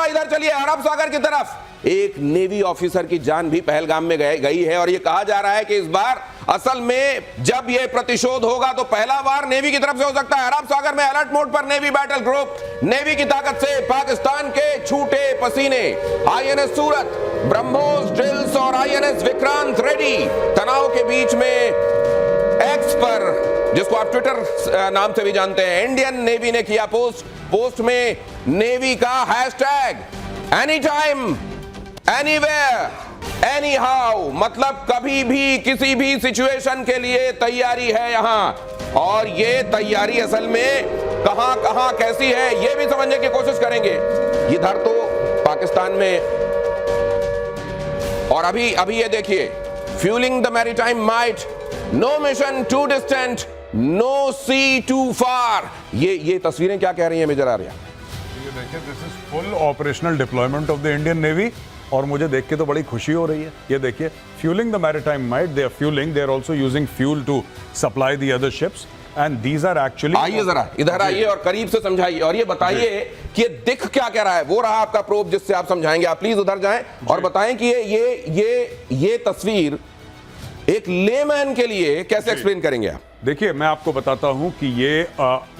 जरा इधर चलिए अरब सागर की तरफ। एक नेवी ऑफिसर की जान भी पहलगाम में गई है और यह कहा जा रहा है कि इस बार असल में जब यह प्रतिशोध होगा तो पहला बार नेवी की तरफ से हो सकता है। अरब सागर में अलर्ट मोड पर नेवी बैटल ग्रुप। नेवी की ताकत से पाकिस्तान के छूटे पसीने। आईएनएस सूरत, ब्रह्मोस ड्रिल्स और आईएनएस विक्रांत रेड्डी तनाव के बीच में एक्स पर, जिसको आप ट्विटर नाम से भी जानते हैं, इंडियन नेवी ने किया पोस्ट में नेवी का hashtag any time anywhere any how, मतलब कभी भी किसी भी सिचुएशन के लिए तैयारी है यहां। और ये तैयारी असल में कहां कहां कैसी है ये भी समझने की कोशिश करेंगे। इधर तो पाकिस्तान में, और अभी ये देखिए, fuelling the maritime might, no mission too distant, no sea too far. ये तस्वीरें क्या कह रही हैं मेजर आर्या? ये देखिए, this is full operational deployment of the Indian navy और मुझे देख के तो बड़ी खुशी हो रही है। ये देखिए, fuelling the maritime might, they are fuelling, they are also using fuel to supply the other ships and these are actually. आइए जरा इधर आइए और करीब से समझाइए और ये बताइए कि ये दिख क्या कह रहा है। वो रहा आपका प्रोब जिससे आप समझाएंगे। आप प्लीज उधर जाएं और बताएं कि ये तस्वीर एक लेमैन के लिए कैसे एक्सप्लेन करेंगे आप? देखिए, मैं आपको बताता हूं कि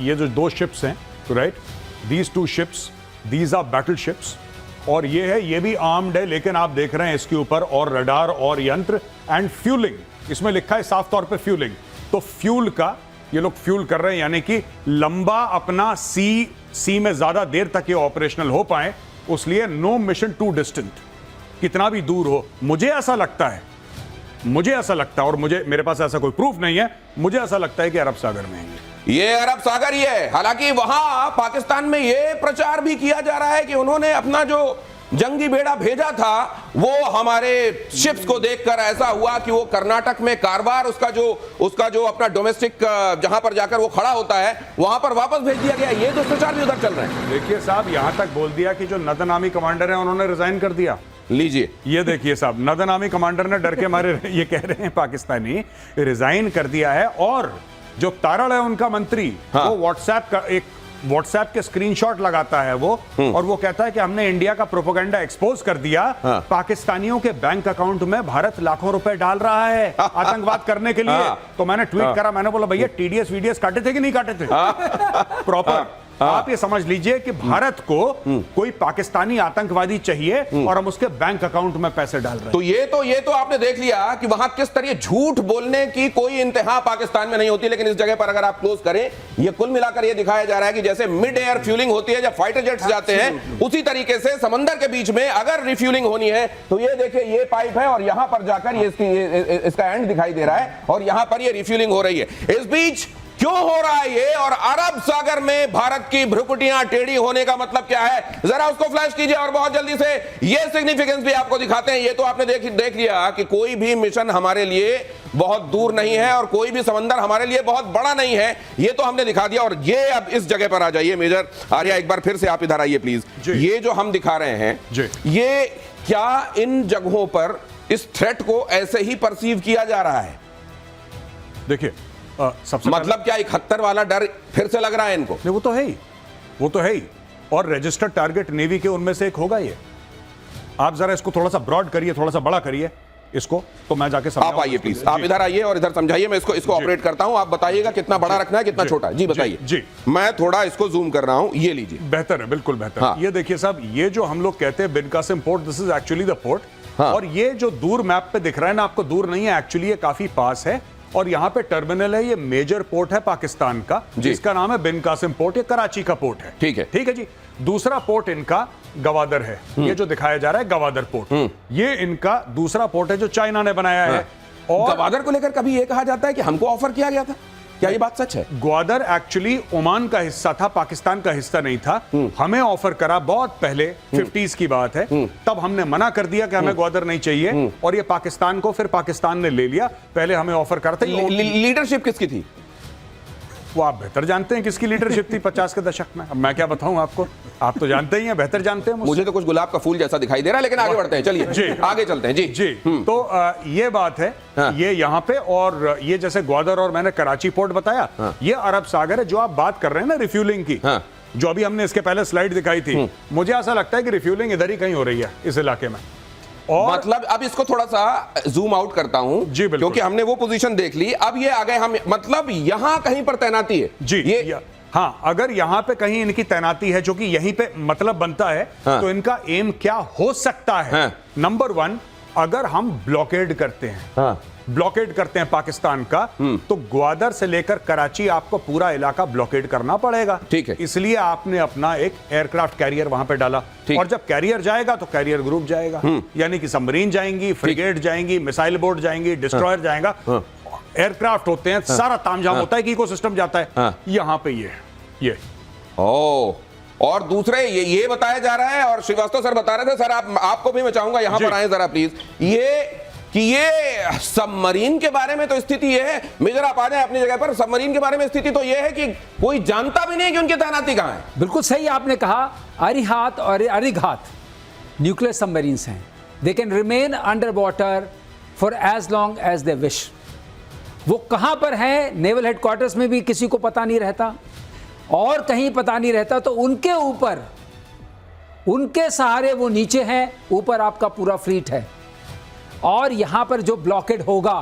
ये जो दो शिप्स हैं, right, these two ships, these are battleships, और ये भी आर्म्ड है, लेकिन आप देख रहे हैं इसके ऊपर और रडार और यंत्र एंड फ्यूलिंग, इसमें लिखा है साफ तौर पे फ्यूलिंग। तो फ्यूल का ये लोग फ्यूल कर रहे हैं, यानी कि लंबा अपना सी में ज्यादा देर तक ये ऑपरेशनल हो पाए, उसलिए नो मिशन टू डिस्टेंट, कितना भी दूर हो। मुझे ऐसा लगता है, और मेरे पास ऐसा कोई प्रूफ नहीं है, मुझे ऐसा लगता है कि अरब सागर में है ये अरब सागर ही है। हालांकि वहां पाकिस्तान में ये प्रचार भी किया जा रहा है कि उन्होंने अपना जो जंगी बेड़ा भेजा था वो हमारे शिप्स को देखकर ऐसा हुआ कि वो कर्नाटक में कारवार, उसका जो अपना डोमेस्टिक जहां पर जाकर वो खड़ा होता है वहां पर वापस भेज दिया गया। ये दुष्प्रचार भी उधर चल रहे हैं। देखिए साहब, यहां तक बोल दिया कि जो नदनामी कमांडर है उन्होंने रिजाइन कर दिया। लीजिए, ये देखिए साहब, नदनामी कमांडर ने डर के मारे ये कह रहे हैं पाकिस्तानी रिजाइन कर दिया है। और जो तारड़ है उनका मंत्री, हाँ। वो व्हाट्सएप के स्क्रीनशॉट लगाता है वो, और वो कहता है कि हमने इंडिया का प्रोपेगेंडा एक्सपोज कर दिया। हाँ। पाकिस्तानियों के बैंक अकाउंट में भारत लाखों रुपए डाल रहा है आतंकवाद करने के लिए। हाँ। तो मैंने ट्वीट करा, मैंने बोला भैया टीडीएस वीडीएस काटे थे कि नहीं काटे थे? प्रॉपर आप ये समझ लीजिए कि भारत को कोई पाकिस्तानी आतंकवादी चाहिए और हम उसके बैंक अकाउंट में पैसे डाल रहे हैं। तो ये तो आपने देख लिया कि वहां किस तरह झूठ बोलने की कोई इंतहा पाकिस्तान में नहीं होती। लेकिन इस जगह पर अगर आप क्लोज करें, ये कुल मिलाकर ये दिखाया जा रहा है कि जैसे मिड एयर फ्यूलिंग होती है जब फाइटर जेट्स जाते हैं, उसी तरीके से समंदर के बीच में अगर रिफ्यूलिंग होनी है तो ये देखिए, ये पाइप है और यहां पर जाकर ये इसका एंड दिखाई दे रहा है और यहां पर ये रिफ्यूलिंग हो रही है। इस बीच क्यों हो रहा है ये, और अरब सागर में भारत की भ्रुकुटियां टेढ़ी होने का मतलब क्या है, जरा उसको फ्लैश कीजिए और बहुत जल्दी से ये सिग्निफिकेंस भी आपको दिखाते हैं। ये तो आपने देख लिया कि कोई भी मिशन हमारे लिए बहुत दूर नहीं है और कोई भी समंदर हमारे लिए बहुत बड़ा नहीं है, ये तो हमने दिखा दिया। और ये अब इस जगह पर आ जाइए मेजर आर्या, एक बार फिर से आप इधर आइए प्लीज। ये जो हम दिखा रहे हैं, ये क्या इन जगहों पर इस थ्रेट को ऐसे ही परसीव किया जा रहा है? देखिए, सबसे मतलब क्या 71 वाला डर फिर से लग रहा है इनको? नहीं, वो तो है ही, और रजिस्टर्ड टारगेट नेवी के उनमें से एक होगा ये। आप जरा इसको थोड़ा सा ब्रॉड करिए, थोड़ा सा बड़ा करिए इसको, तो मैं जाके आप आइए प्लीज, आप इधर आइए और इधर समझाइए। मैं इसको ऑपरेट करता हूं, आप बताइएगा कितना बड़ा रखना है, कितना छोटा है। जी बताइए। जी, मैं थोड़ा इसको जूम कर रहा हूं, ये लीजिए। बेहतर है, बिल्कुल बेहतर। हाँ। ये देखिए साहब, ये जो हम लोग कहते हैं Bin Qasim port, this is actually the port. हाँ। और ये जो दूर मैप पे दिख रहा है ना आपको, दूर नहीं है एक्चुअली, ये काफी पास है। और यहाँ पे टर्मिनल है, ये मेजर पोर्ट है पाकिस्तान का, जिसका नाम है बिन कासिम पोर्ट। ये कराची का पोर्ट है। ठीक है जी। दूसरा पोर्ट इनका गवादर है, ये जो दिखाया जा रहा है गवादर पोर्ट, ये इनका दूसरा पोर्ट है जो चाइना ने बनाया है। और गवादर को लेकर कभी ये कहा जाता है कि हमको ऑफर किया गया था, क्या ये बात सच है? ग्वादर एक्चुअली ओमान का हिस्सा था, पाकिस्तान का हिस्सा नहीं था। हमें ऑफर करा बहुत पहले, 50s की बात है, तब हमने मना कर दिया कि हमें ग्वादर नहीं चाहिए, और ये पाकिस्तान को, फिर पाकिस्तान ने ले लिया। पहले हमें ऑफर करते। लीडरशिप किसकी थी? वो आप बेहतर जानते हैं किसकी लीडरशिप थी 50 के दशक में। अब मैं क्या बताऊं आपको, आप तो जानते ही हैं, बेहतर जानते हैं। मुझे तो कुछ गुलाब का फूल जैसा दिखाई दे रहा है, लेकिन आगे बढ़ते हैं, चलिए आगे चलते हैं। जी तो ये बात है। हाँ। ये यहाँ पे, और ये जैसे ग्वादर और मैंने कराची पोर्ट बताया, ये अरब सागर है। जो आप बात कर रहे हैं ना रिफ्यूलिंग की, जो अभी हमने इसके पहले स्लाइड दिखाई थी, मुझे ऐसा लगता है कि रिफ्यूलिंग इधर ही कहीं हो रही है इस इलाके में। और मतलब अब इसको थोड़ा सा जूम आउट करता हूं जी, बिल्कुल। क्योंकि हमने वो पोजीशन देख ली, अब ये आ गए हम, मतलब यहां कहीं पर तैनाती है जी ये हाँ, अगर यहां पे कहीं इनकी तैनाती है जो कि यहीं पे मतलब बनता है, हाँ। तो इनका एम क्या हो सकता है? हाँ। नंबर 1, अगर हम ब्लॉकेड करते हैं, हाँ। ब्लॉकेड करते हैं पाकिस्तान का, तो ग्वादर से लेकर कराची आपको पूरा इलाका ब्लॉकेड करना पड़ेगा। ठीक है। इसलिए आपने अपना एक एयरक्राफ्ट कैरियर वहां पे डाला, ठीक। और जब कैरियर जाएगा तो कैरियर ग्रुप जाएगा, यानी कि सबमरीन जाएंगी, फ्रिगेट जाएंगी, मिसाइल बोट जाएंगी, डिस्ट्रॉयर जाएगा, एयरक्राफ्ट होते हैं, सारा तामझाम होता है कि इकोसिस्टम जाता है। यहां पे ये ओ, और दूसरे ये बताया जा रहा है, और श्रीवास्तव सर बता रहे थे, सर आपको भी मैं चाहूंगा यहां पर आए जरा प्लीज, ये सबमरीन के बारे में तो स्थिति ये है, मेजर आप आ जाए अपनी जगह पर, सबमरीन के बारे में स्थिति तो ये है कि कोई जानता भी नहीं कि उनकी तैनाती कहां है। बिल्कुल सही आपने कहा, अरिहात और अरिघात न्यूक्लियर सबमरीन्स हैं, they can remain underwater for as long as they wish. वो कहां पर हैं, नेवल हेडक्वार्टर्स में भी किसी को पता नहीं रहता, और कहीं पता नहीं रहता, तो उनके ऊपर, उनके सहारे वो नीचे हैं, ऊपर आपका पूरा फ्लीट है। और यहां पर जो ब्लॉकेड होगा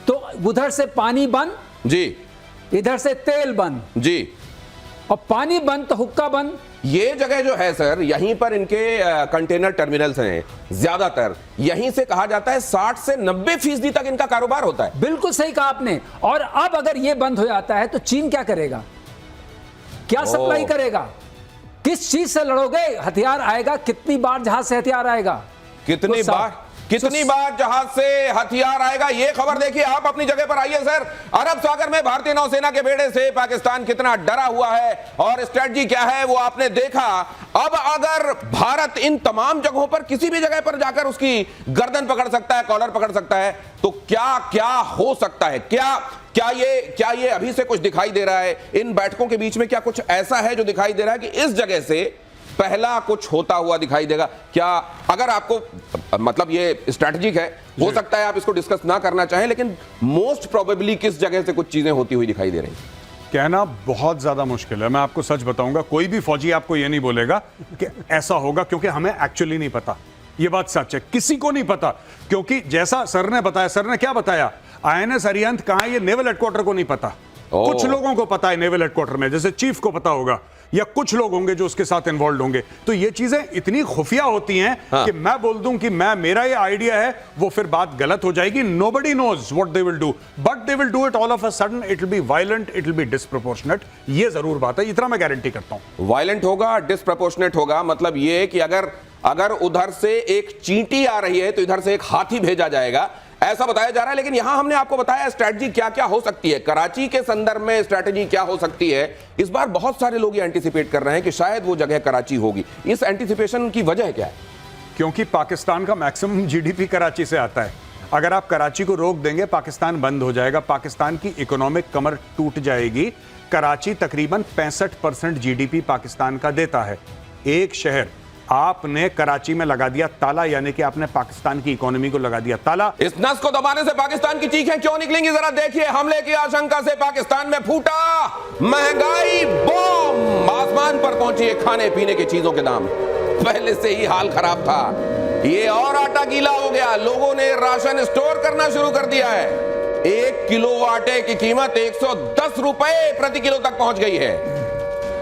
तो उधर से पानी बंद जी, इधर से तेल बंद जी, और पानी बंद तो हुक्का बंद। ये जगह जो है सर, यहीं पर इनके कंटेनर टर्मिनल्स हैं ज्यादातर, यहीं से कहा जाता है 60 से 90% तक इनका कारोबार होता है। बिल्कुल सही कहा आपने। और अब अगर ये बंद हो जाता है तो चीन क्या करेगा, क्या सप्लाई करेगा, किस चीज से लड़ोगे? हथियार आएगा, कितनी बार जहाज से हथियार आएगा, कितनी बार जहाज से हथियार आएगा? ये खबर देखिए, आप अपनी जगह पर आइए सर। अरब सागर में भारतीय नौसेना के बेड़े से पाकिस्तान कितना डरा हुआ है और स्ट्रेटजी क्या है वो आपने देखा। अब अगर भारत इन तमाम जगहों पर किसी भी जगह पर जाकर उसकी गर्दन पकड़ सकता है, कॉलर पकड़ सकता है, तो क्या क्या हो सकता है? क्या ये अभी से कुछ दिखाई दे रहा है? इन बैठकों के बीच में क्या कुछ ऐसा है जो दिखाई दे रहा है कि इस जगह से पहला कुछ होता हुआ दिखाई देगा? क्या, अगर आपको मतलब ये स्ट्रैटेजिक है, हो सकता है आप इसको डिस्कस ना करना चाहें, लेकिन मोस्ट प्रोबेबली किस जगह से कुछ चीजें होती हुई दिखाई दे रही हैं? कहना बहुत ज्यादा मुश्किल है। मैं आपको सच बताऊंगा, कोई भी फौजी आपको ये नहीं बोलेगा कि ऐसा होगा, क्योंकि हमें एक्चुअली नहीं पता। ये बात सच है, किसी को नहीं पता, क्योंकि जैसा सर ने बताया, सर ने क्या बताया, INS अरिहंत कहां है ये नेवल हेडक्वार्टर को नहीं पता। कुछ लोगों को पता है नेवल हेडक्वार्टर में, जैसे चीफ को पता होगा, या कुछ लोग होंगे जो उसके साथ इन्वॉल्व होंगे। तो ये चीजें इतनी खुफिया होती हैं कि मैं बोल दूं कि मेरा ये आइडिया है, वो फिर बात गलत हो जाएगी। Nobody knows what they will do, but they will do it all of a sudden. It will be violent, it will be disproportionate. ये जरूर बात है, इतना मैं गारंटी करता हूं। वायलेंट होगा, डिस्प्रोपोर्शनेट होगा, मतलब ये कि अगर उधर से एक चींटी आ रही है तो इधर से एक हाथी भेजा जाएगा, ऐसा बताया जा रहा है। लेकिन यहां हमने आपको बताया स्ट्रैटेजी क्या क्या हो सकती है, कराची के संदर्भ में स्ट्रैटेजी क्या हो सकती है। इस बार बहुत सारे लोग ये एंटिसिपेट कर रहे हैं कि शायद वो जगह कराची होगी। इस एंटिसिपेशन की वजह क्या है? क्योंकि पाकिस्तान का मैक्सिमम GDP कराची से आता है। अगर आप कराची को रोक देंगे, पाकिस्तान बंद हो जाएगा, पाकिस्तान की इकोनॉमिक कमर टूट जाएगी। कराची तकरीबन 65% GDP पाकिस्तान का देता है। एक शहर आपने कराची में लगा दिया ताला, यानी कि आपने पाकिस्तान की इकोनॉमी को लगा दिया ताला। इस नस को दबाने से पाकिस्तान की चीखें क्यों निकलेंगी? जरा देखिए, हमले की आशंका से पाकिस्तान में फूटा महंगाई बॉम्ब। आसमान पर पहुंची खाने पीने की चीजों के दाम, पहले से ही हाल खराब था, ये और आटा गीला हो गया। लोगों ने राशन स्टोर करना शुरू कर दिया है। 1 किलो आटे की कीमत 110 रुपए प्रति किलो तक पहुंच गई है।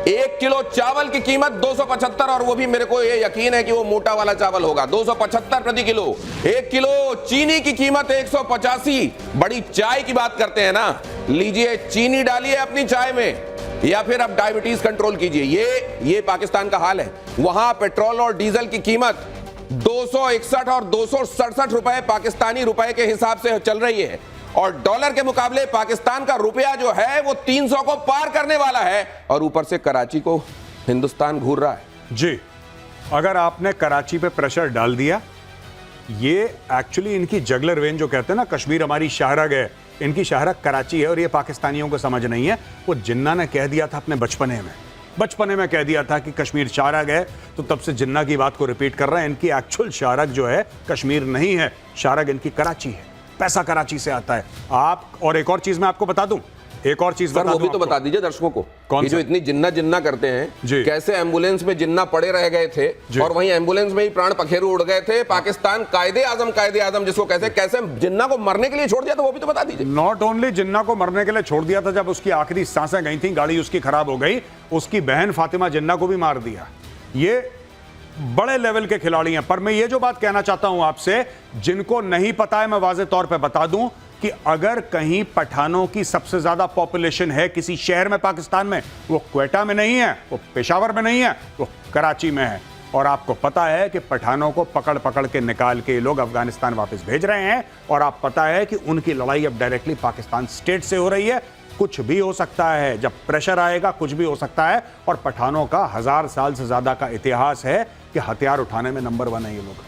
1 किलो चावल की कीमत 275, और वो भी मेरे को ये यकीन है कि वो मोटा वाला चावल होगा, 275 प्रति किलो। 1 किलो चीनी की कीमत 185। बड़ी चाय की बात करते हैं ना, लीजिए चीनी डालिए अपनी चाय में, या फिर अब डायबिटीज कंट्रोल कीजिए। ये पाकिस्तान का हाल है। वहां पेट्रोल और डीजल की कीमत 261 और 267 रुपए पाकिस्तानी रुपए के हिसाब से चल रही है, और डॉलर के मुकाबले पाकिस्तान का रुपया जो है वो 300 को पार करने वाला है, और ऊपर से कराची को हिंदुस्तान घूर रहा है। जी, अगर आपने कराची पे प्रेशर डाल दिया, ये एक्चुअली इनकी जगलर वेन जो कहते हैं ना, कश्मीर हमारी शाहरग है, इनकी शाहरग कराची है, और ये पाकिस्तानियों को समझ नहीं है। वो जिन्ना ने कह दिया था अपने बचपने में कह दिया था कि कश्मीर शाहरग है, तो तब से जिन्ना की बात को रिपीट कर रहे हैं। इनकी एक्चुअल शाहरग जो है कश्मीर नहीं है, शाहरग इनकी कराची है, पैसा कराची से आता है। आप, और एक और चीज मैं आपको बता दूं, एक और चीज सर बता वो भी दूं तो आपको। बता दीजिए दर्शकों को, कौन ये जो सा? इतनी जिन्ना जिन्ना करते हैं, जी। कैसे एम्बुलेंस में जिन्ना पड़े रह गए थे जी। और वहीं एम्बुलेंस में ही प्राण पखेरु उड़ गए थे। पाकिस्तान कायदे आजम जिसको कहते हैं, कैसे जिन्ना को मरने के लिए छोड़ दिया, तो वो भी तो बता दीजिए। नॉट ओनली जिन्ना को मरने के लिए छोड़ दिया था, जब उसकी आखिरी सांसें गई थी, गाड़ी उसकी खराब हो गई, उसकी बहन फातिमा जिन्ना को भी मार दिया। ये बड़े लेवल के खिलाड़ी हैं। पर मैं ये जो बात कहना चाहता हूं आपसे, जिनको नहीं पता है, मैं वाज़ेह तौर पे बता दूं कि अगर कहीं पठानों की सबसे ज्यादा पॉपुलेशन है किसी शहर में पाकिस्तान में, वो क्वेटा में नहीं है, वो पेशावर में नहीं है, वो कराची में है। और आपको पता है कि पठानों को पकड़ पकड़ के निकाल के लोग अफगानिस्तान वापस भेज रहे हैं, और आप पता है कि उनकी लड़ाई अब डायरेक्टली पाकिस्तान स्टेट से हो रही है। कुछ भी हो सकता है, जब प्रेशर आएगा कुछ भी हो सकता है। और पठानों का 1000 साल से ज्यादा का इतिहास है कि हथियार उठाने में नंबर 1 है ये लोग।